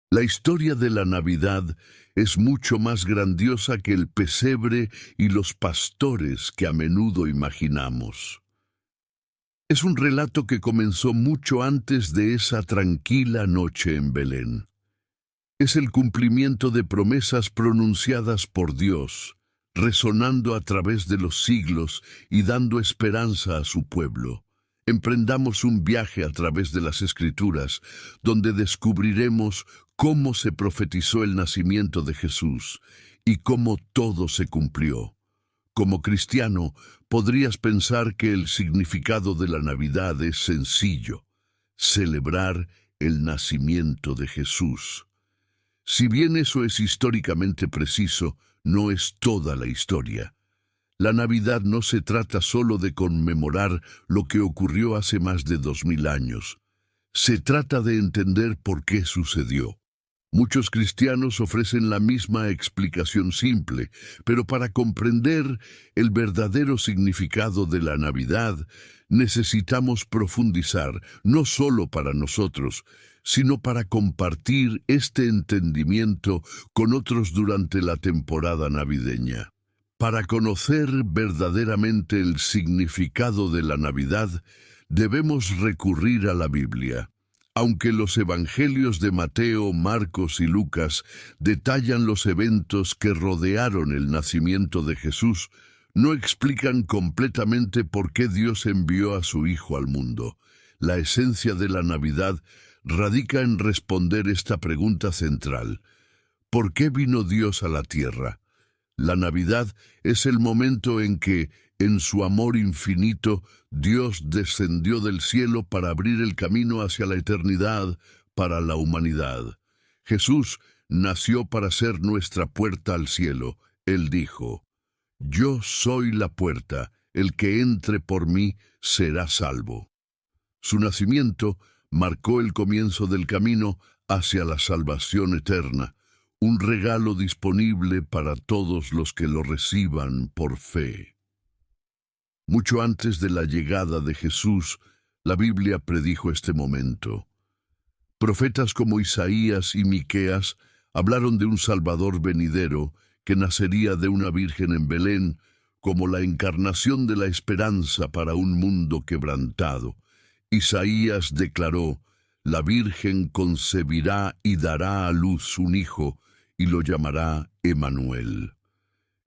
La historia de la Navidad es mucho más grandiosa que el pesebre y los pastores que a menudo imaginamos. Es un relato que comenzó mucho antes de esa tranquila noche en Belén. Es el cumplimiento de promesas pronunciadas por Dios, resonando a través de los siglos y dando esperanza a su pueblo. Emprendamos un viaje a través de las Escrituras, donde descubriremos cómo se profetizó el nacimiento de Jesús y cómo todo se cumplió. Como cristiano, podrías pensar que el significado de la Navidad es sencillo: celebrar el nacimiento de Jesús. Si bien eso es históricamente preciso, no es toda la historia. La Navidad no se trata solo de conmemorar lo que ocurrió hace más de 2000 años. Se trata de entender por qué sucedió. Muchos cristianos ofrecen la misma explicación simple, pero para comprender el verdadero significado de la Navidad, necesitamos profundizar, no solo para nosotros, sino para compartir este entendimiento con otros durante la temporada navideña. Para conocer verdaderamente el significado de la Navidad, debemos recurrir a la Biblia. Aunque los evangelios de Mateo, Marcos y Lucas detallan los eventos que rodearon el nacimiento de Jesús, no explican completamente por qué Dios envió a su Hijo al mundo. La esencia de la Navidad radica en responder esta pregunta central: ¿por qué vino Dios a la tierra? La Navidad es el momento en que, en su amor infinito, Dios descendió del cielo para abrir el camino hacia la eternidad para la humanidad. Jesús nació para ser nuestra puerta al cielo. Él dijo: «Yo soy la puerta, el que entre por mí será salvo». Su nacimiento marcó el comienzo del camino hacia la salvación eterna, un regalo disponible para todos los que lo reciban por fe. Mucho antes de la llegada de Jesús, la Biblia predijo este momento. Profetas como Isaías y Miqueas hablaron de un Salvador venidero que nacería de una virgen en Belén, como la encarnación de la esperanza para un mundo quebrantado. Isaías declaró: «La Virgen concebirá y dará a luz un hijo, y lo llamará Emanuel».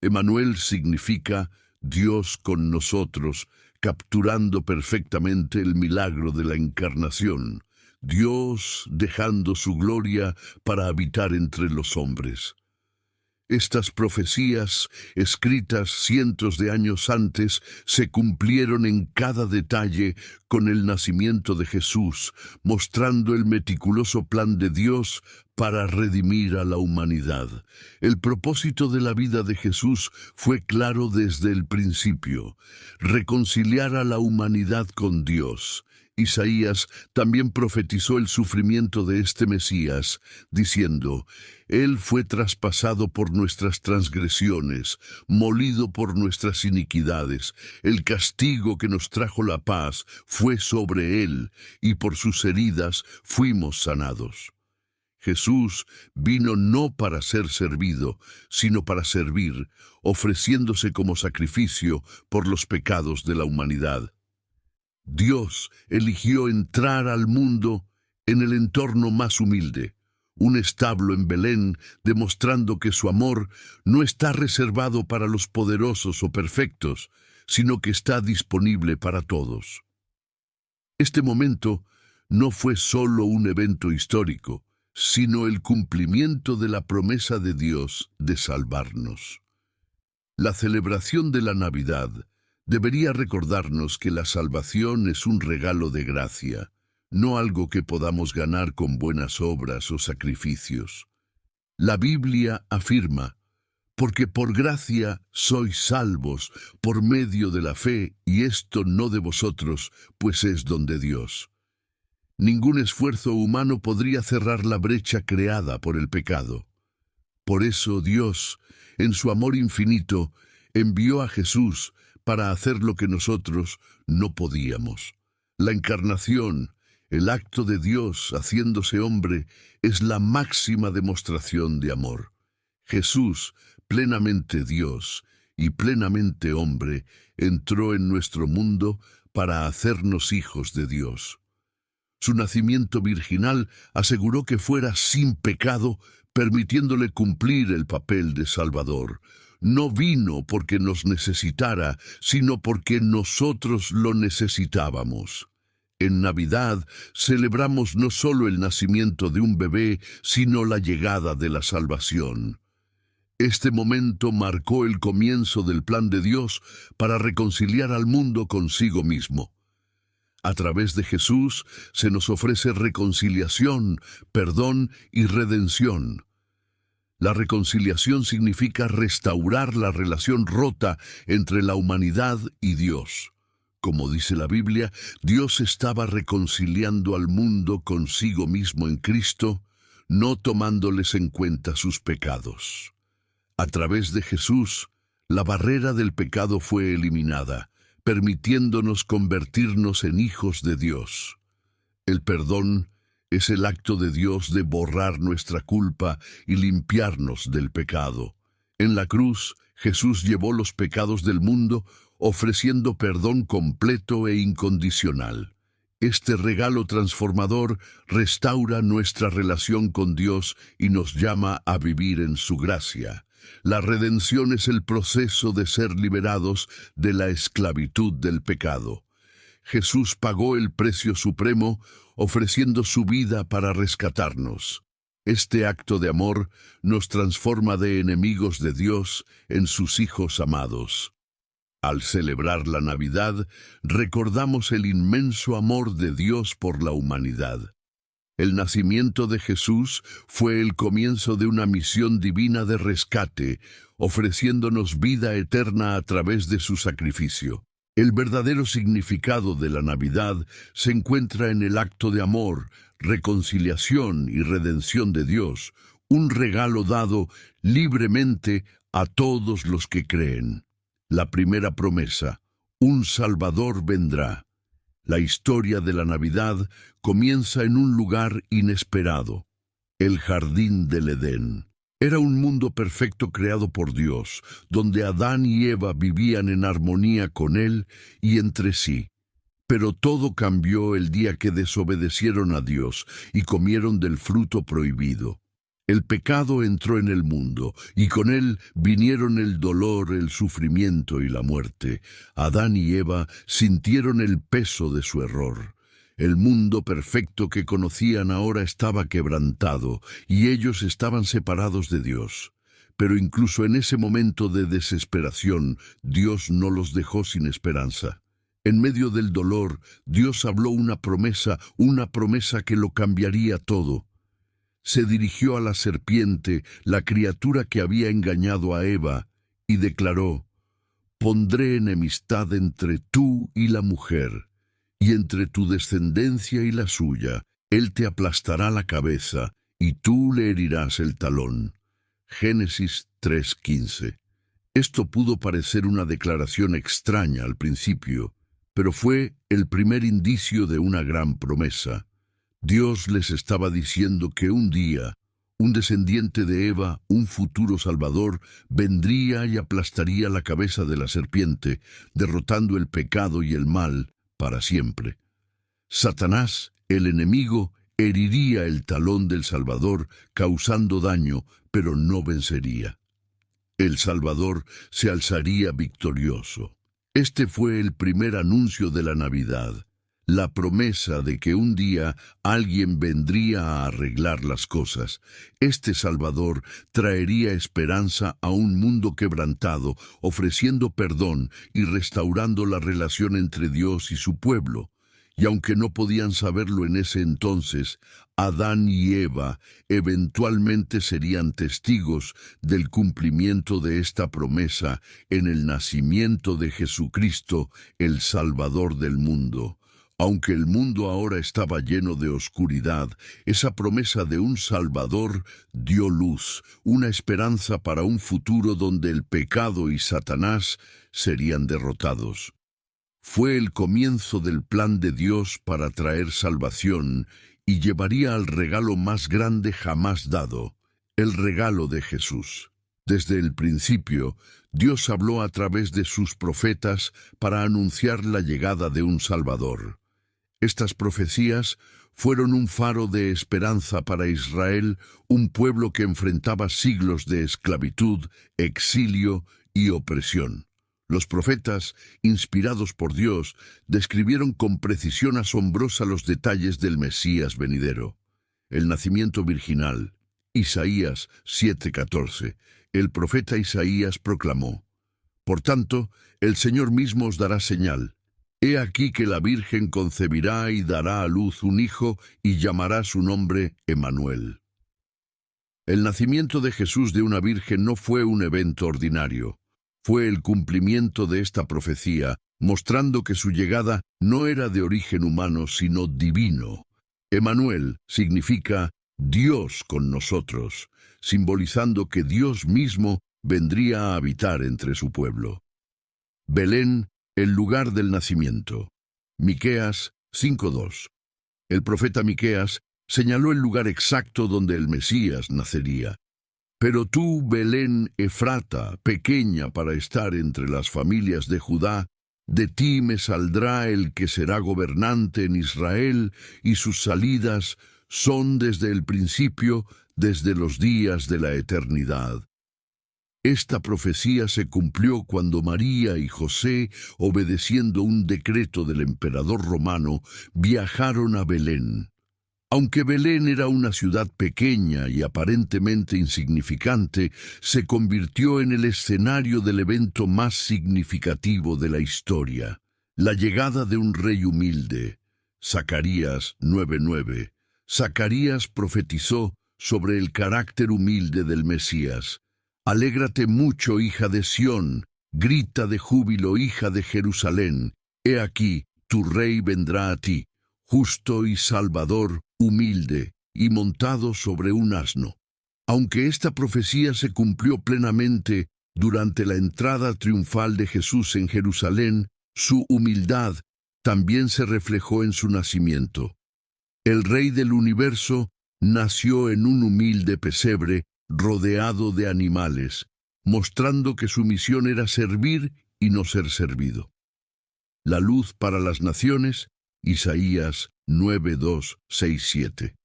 Emanuel significa Dios con nosotros, capturando perfectamente el milagro de la encarnación, Dios dejando su gloria para habitar entre los hombres. Estas profecías, escritas cientos de años antes, se cumplieron en cada detalle con el nacimiento de Jesús, mostrando el meticuloso plan de Dios para redimir a la humanidad. El propósito de la vida de Jesús fue claro desde el principio: reconciliar a la humanidad con Dios. Isaías también profetizó el sufrimiento de este Mesías, diciendo: «Él fue traspasado por nuestras transgresiones, molido por nuestras iniquidades. El castigo que nos trajo la paz fue sobre él, y por sus heridas fuimos sanados». Jesús vino no para ser servido, sino para servir, ofreciéndose como sacrificio por los pecados de la humanidad. Dios eligió entrar al mundo en el entorno más humilde, un establo en Belén, demostrando que su amor no está reservado para los poderosos o perfectos, sino que está disponible para todos. Este momento no fue solo un evento histórico, sino el cumplimiento de la promesa de Dios de salvarnos. La celebración de la Navidad debería recordarnos que la salvación es un regalo de gracia, no algo que podamos ganar con buenas obras o sacrificios. La Biblia afirma: «Porque por gracia sois salvos por medio de la fe, y esto no de vosotros, pues es don de Dios». Ningún esfuerzo humano podría cerrar la brecha creada por el pecado. Por eso Dios, en su amor infinito, envió a Jesús para hacer lo que nosotros no podíamos. La encarnación, El acto de Dios haciéndose hombre es la máxima demostración de amor. Jesús, plenamente Dios y plenamente hombre, entró en nuestro mundo para hacernos hijos de Dios. Su nacimiento virginal aseguró que fuera sin pecado, permitiéndole cumplir el papel de Salvador. No vino porque nos necesitara, sino porque nosotros lo necesitábamos. En Navidad celebramos no solo el nacimiento de un bebé, sino la llegada de la salvación. Este momento marcó el comienzo del plan de Dios para reconciliar al mundo consigo mismo. A través de Jesús se nos ofrece reconciliación, perdón y redención. La reconciliación significa restaurar la relación rota entre la humanidad y Dios. Como dice la Biblia, Dios estaba reconciliando al mundo consigo mismo en Cristo, no tomándoles en cuenta sus pecados. A través de Jesús, la barrera del pecado fue eliminada, permitiéndonos convertirnos en hijos de Dios. El perdón es el acto de Dios de borrar nuestra culpa y limpiarnos del pecado. En la cruz, Jesús llevó los pecados del mundo, ofreciendo perdón completo e incondicional. Este regalo transformador restaura nuestra relación con Dios y nos llama a vivir en su gracia. La redención es el proceso de ser liberados de la esclavitud del pecado. Jesús pagó el precio supremo, ofreciendo su vida para rescatarnos. Este acto de amor nos transforma de enemigos de Dios en sus hijos amados. Al celebrar la Navidad, recordamos el inmenso amor de Dios por la humanidad. El nacimiento de Jesús fue el comienzo de una misión divina de rescate, ofreciéndonos vida eterna a través de su sacrificio. El verdadero significado de la Navidad se encuentra en el acto de amor, reconciliación y redención de Dios, un regalo dado libremente a todos los que creen. La primera promesa, un Salvador vendrá. La historia de la Navidad comienza en un lugar inesperado, el jardín del Edén. Era un mundo perfecto creado por Dios, donde Adán y Eva vivían en armonía con Él y entre sí. Pero todo cambió el día que desobedecieron a Dios y comieron del fruto prohibido. El pecado entró en el mundo, y con él vinieron el dolor, el sufrimiento y la muerte. Adán y Eva sintieron el peso de su error. El mundo perfecto que conocían ahora estaba quebrantado, y ellos estaban separados de Dios. Pero incluso en ese momento de desesperación, Dios no los dejó sin esperanza. En medio del dolor, Dios habló una promesa que lo cambiaría todo. Se dirigió a la serpiente, la criatura que había engañado a Eva, y declaró: «Pondré enemistad entre tú y la mujer, y entre tu descendencia y la suya. Él te aplastará la cabeza, y tú le herirás el talón». Génesis 3:15. Esto pudo parecer una declaración extraña al principio, pero fue el primer indicio de una gran promesa. Dios les estaba diciendo que un día, un descendiente de Eva, un futuro Salvador, vendría y aplastaría la cabeza de la serpiente, derrotando el pecado y el mal para siempre. Satanás, el enemigo, heriría el talón del Salvador, causando daño, pero no vencería. El Salvador se alzaría victorioso. Este fue el primer anuncio de la Navidad. La promesa de que un día alguien vendría a arreglar las cosas. Este Salvador traería esperanza a un mundo quebrantado, ofreciendo perdón y restaurando la relación entre Dios y su pueblo. Y aunque no podían saberlo en ese entonces, Adán y Eva eventualmente serían testigos del cumplimiento de esta promesa en el nacimiento de Jesucristo, el Salvador del mundo. Aunque el mundo ahora estaba lleno de oscuridad, esa promesa de un Salvador dio luz, una esperanza para un futuro donde el pecado y Satanás serían derrotados. Fue el comienzo del plan de Dios para traer salvación y llevaría al regalo más grande jamás dado, el regalo de Jesús. Desde el principio, Dios habló a través de sus profetas para anunciar la llegada de un Salvador. Estas profecías fueron un faro de esperanza para Israel, un pueblo que enfrentaba siglos de esclavitud, exilio y opresión. Los profetas, inspirados por Dios, describieron con precisión asombrosa los detalles del Mesías venidero. El nacimiento virginal. Isaías 7:14. El profeta Isaías proclamó: Por tanto, el Señor mismo os dará señal. He aquí que la Virgen concebirá y dará a luz un hijo y llamará su nombre Emmanuel. El nacimiento de Jesús de una virgen no fue un evento ordinario. Fue el cumplimiento de esta profecía, mostrando que su llegada no era de origen humano, sino divino. Emmanuel significa Dios con nosotros, simbolizando que Dios mismo vendría a habitar entre su pueblo. Belén, el lugar del nacimiento. Miqueas 5:2. El profeta Miqueas señaló el lugar exacto donde el Mesías nacería. Pero tú, Belén Efrata, pequeña para estar entre las familias de Judá, de ti me saldrá el que será gobernante en Israel, y sus salidas son desde el principio, desde los días de la eternidad. Esta profecía se cumplió cuando María y José, obedeciendo un decreto del emperador romano, viajaron a Belén. Aunque Belén era una ciudad pequeña y aparentemente insignificante, se convirtió en el escenario del evento más significativo de la historia, la llegada de un rey humilde. Zacarías 9:9. Zacarías profetizó sobre el carácter humilde del Mesías. Alégrate mucho, hija de Sión, grita de júbilo, hija de Jerusalén. He aquí, tu rey vendrá a ti, justo y salvador, humilde, y montado sobre un asno. Aunque esta profecía se cumplió plenamente durante la entrada triunfal de Jesús en Jerusalén, su humildad también se reflejó en su nacimiento. El Rey del universo nació en un humilde pesebre rodeado de animales, mostrando que su misión era servir y no ser servido. La luz para las naciones, Isaías 9:2, 6, 7.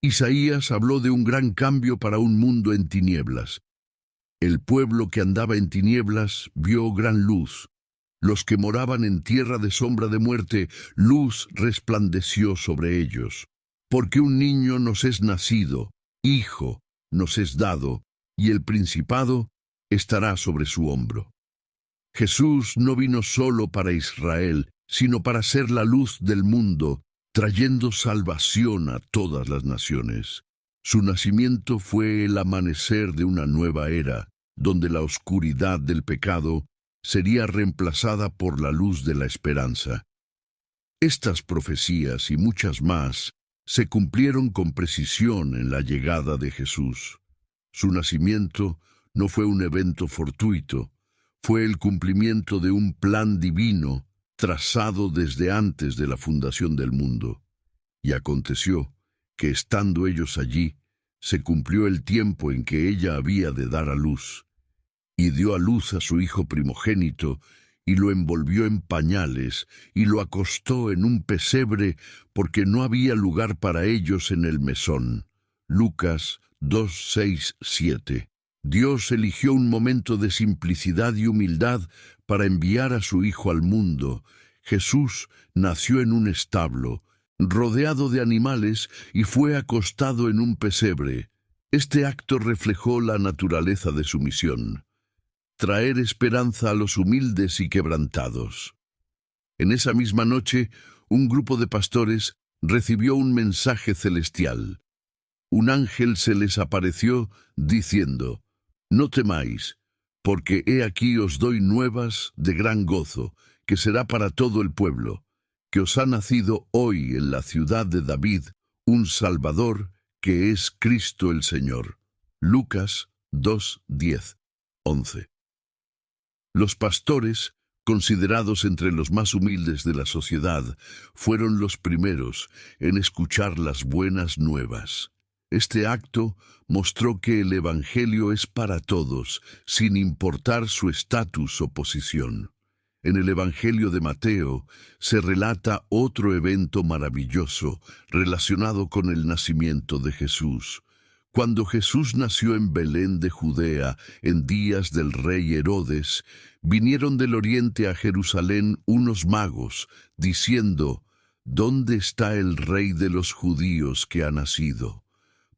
Isaías habló de un gran cambio para un mundo en tinieblas. El pueblo que andaba en tinieblas vio gran luz. Los que moraban en tierra de sombra de muerte, luz resplandeció sobre ellos. Porque un niño nos es nacido, hijo nos es dado, y el principado estará sobre su hombro. Jesús no vino solo para Israel, sino para ser la luz del mundo, trayendo salvación a todas las naciones. Su nacimiento fue el amanecer de una nueva era, donde la oscuridad del pecado sería reemplazada por la luz de la esperanza. Estas profecías y muchas más se cumplieron con precisión en la llegada de Jesús. Su nacimiento no fue un evento fortuito, fue el cumplimiento de un plan divino trazado desde antes de la fundación del mundo. Y aconteció que, estando ellos allí, se cumplió el tiempo en que ella había de dar a luz, y dio a luz a su hijo primogénito, y lo envolvió en pañales, y lo acostó en un pesebre, porque no había lugar para ellos en el mesón. Lucas 2, 6, 7. Dios eligió un momento de simplicidad y humildad para enviar a su Hijo al mundo. Jesús nació en un establo, rodeado de animales, y fue acostado en un pesebre. Este acto reflejó la naturaleza de su misión: traer esperanza a los humildes y quebrantados. En esa misma noche, un grupo de pastores recibió un mensaje celestial. Un ángel se les apareció diciendo: No temáis, porque he aquí os doy nuevas de gran gozo, que será para todo el pueblo, que os ha nacido hoy en la ciudad de David un Salvador, que es Cristo el Señor. Lucas 2, 10, 11. Los pastores, considerados entre los más humildes de la sociedad, fueron los primeros en escuchar las buenas nuevas. Este acto mostró que el Evangelio es para todos, sin importar su estatus o posición. En el Evangelio de Mateo se relata otro evento maravilloso relacionado con el nacimiento de Jesús. Cuando Jesús nació en Belén de Judea, en días del rey Herodes, vinieron del oriente a Jerusalén unos magos, diciendo: «¿Dónde está el rey de los judíos que ha nacido?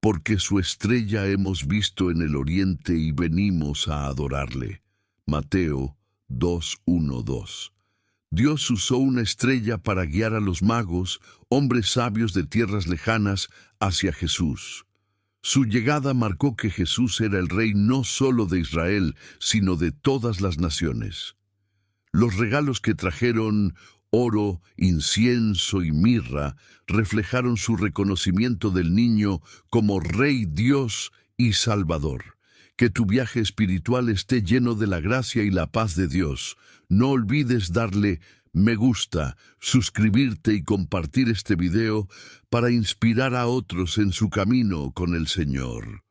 Porque su estrella hemos visto en el oriente y venimos a adorarle». Mateo 2:1-2. Dios usó una estrella para guiar a los magos, hombres sabios de tierras lejanas, hacia Jesús. Su llegada marcó que Jesús era el rey no solo de Israel, sino de todas las naciones. Los regalos que trajeron, oro, incienso y mirra, reflejaron su reconocimiento del niño como Rey, Dios y Salvador. Que tu viaje espiritual esté lleno de la gracia y la paz de Dios. No olvides darle me gusta, suscribirte y compartir este video para inspirar a otros en su camino con el Señor.